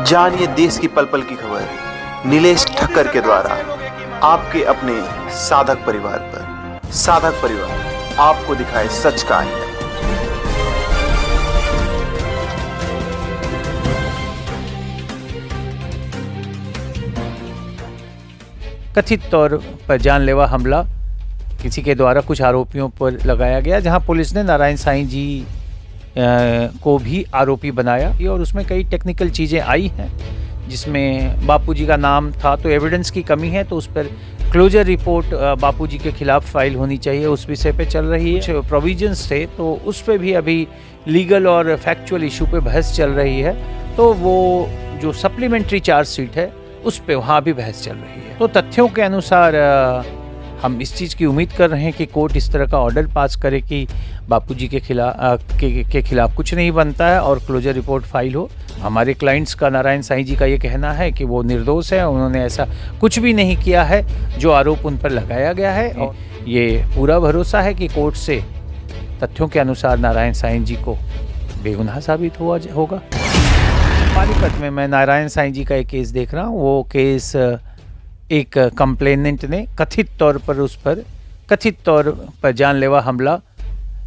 जानिए देश की पल पल की खबर नीलेश ठक्कर के द्वारा आपके अपने साधक परिवार पर। साधक परिवार आपको दिखाए सच का आईना। कथित तौर पर जानलेवा हमला किसी के द्वारा कुछ आरोपियों पर लगाया गया, जहां पुलिस ने नारायण साईं जी को भी आरोपी बनाया और उसमें कई टेक्निकल चीज़ें आई हैं, जिसमें बापूजी का नाम था। तो एविडेंस की कमी है, तो उस पर क्लोजर रिपोर्ट बापूजी के खिलाफ फाइल होनी चाहिए, उस विषय पे चल रही है। प्रोविजंस थे तो उस पर भी अभी लीगल और फैक्चुअल इशू पे बहस चल रही है। तो वो जो सप्लीमेंट्री चार्जशीट है उस पे वहाँ भी बहस चल रही है। तो तथ्यों के अनुसार हम इस चीज़ की उम्मीद कर रहे हैं कि कोर्ट इस तरह का ऑर्डर पास करे कि बापूजी के खिलाफ कुछ नहीं बनता है और क्लोजर रिपोर्ट फाइल हो। हमारे क्लाइंट्स का नारायण साईं जी का ये कहना है कि वो निर्दोष है, उन्होंने ऐसा कुछ भी नहीं किया है जो आरोप उन पर लगाया गया है। और ये पूरा भरोसा है कि कोर्ट से तथ्यों के अनुसार नारायण साईं जी को बेगुनाह साबित होगा। पानीपत में मैं नारायण साईं जी का एक केस देख रहा हूँ। वो केस एक कंप्लेनेंट ने कथित तौर पर जानलेवा हमला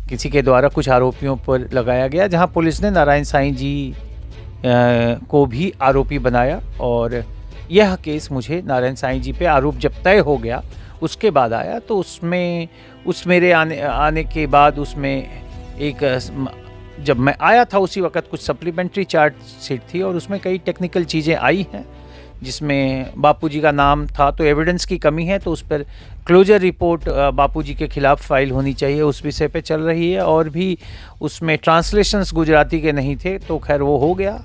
किसी के द्वारा कुछ आरोपियों पर लगाया गया, जहां पुलिस ने नारायण साईं जी को भी आरोपी बनाया। और यह केस मुझे नारायण साईं जी पे आरोप जब तय हो गया उसके बाद आया। तो उसमें मेरे आने के बाद उसमें एक जब मैं आया था उसी वक्त कुछ सप्लीमेंट्री चार्जशीट थी और उसमें कई टेक्निकल चीज़ें आई हैं, जिसमें बापूजी का नाम था। तो एविडेंस की कमी है, तो उस पर क्लोजर रिपोर्ट बापूजी के खिलाफ फाइल होनी चाहिए, उस विषय पे चल रही है। और भी उसमें ट्रांसलेशंस गुजराती के नहीं थे, तो खैर वो हो गया।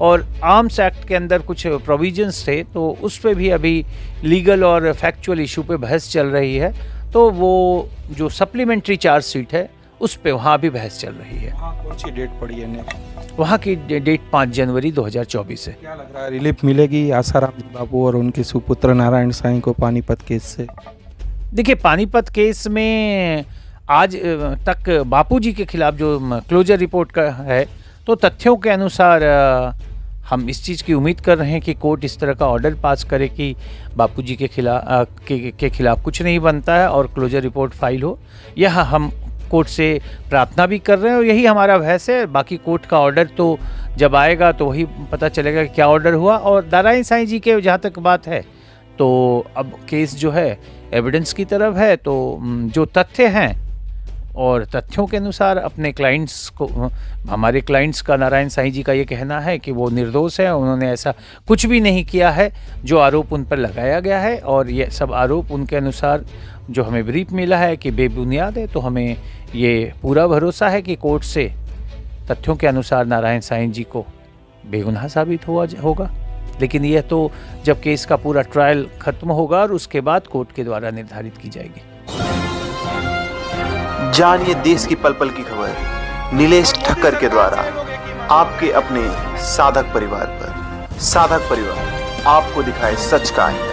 और आर्म्स एक्ट के अंदर कुछ प्रोविजंस थे, तो उस पर भी अभी लीगल और फैक्चुअल इशू पे बहस चल रही है। तो वो जो सप्लीमेंट्री चार्जशीट है उस पे वहाँ भी बहस चल रही है। कौन सी डेट पड़ी है? वहाँ की डेट 5 जनवरी 2024 है। क्या लग रहा है, रिलीफ मिलेगी आसाराम बाबू और उनके सुपुत्र नारायण साईं को पानीपत केस से? देखिए, पानीपत केस में आज तक बापूजी के खिलाफ जो क्लोजर रिपोर्ट का है, तो तथ्यों के अनुसार हम इस चीज़ की उम्मीद कर रहे हैं कि कोर्ट इस तरह का ऑर्डर पास करे कि बापूजी के खिलाफ कुछ नहीं बनता है और क्लोजर रिपोर्ट फाइल हो। यह हम कोर्ट से प्रार्थना भी कर रहे हैं और यही हमारा बहस है। बाकी कोर्ट का ऑर्डर तो जब आएगा तो वही पता चलेगा कि क्या ऑर्डर हुआ। और नारायण साईं जी के जहाँ तक बात है, तो अब केस जो है एविडेंस की तरफ है। तो जो तथ्य हैं और तथ्यों के अनुसार अपने क्लाइंट्स को, हमारे क्लाइंट्स का नारायण साईं जी का ये कहना है कि वो निर्दोष है, उन्होंने ऐसा कुछ भी नहीं किया है जो आरोप उन पर लगाया गया है। और ये सब आरोप उनके अनुसार जो हमें ब्रीफ मिला है कि बेबुनियाद है। तो हमें ये पूरा भरोसा है कि कोर्ट से तथ्यों के अनुसार नारायण साईं जी को बेगुनाह साबित होगा। लेकिन यह तो जब केस का पूरा ट्रायल खत्म होगा और उसके बाद कोर्ट के द्वारा निर्धारित की जाएगी। जानिए देश की पल पल की खबर नीलेश ठक्कर के द्वारा आपके अपने साधक परिवार पर। साधक परिवार आपको दिखाए सच का आईना।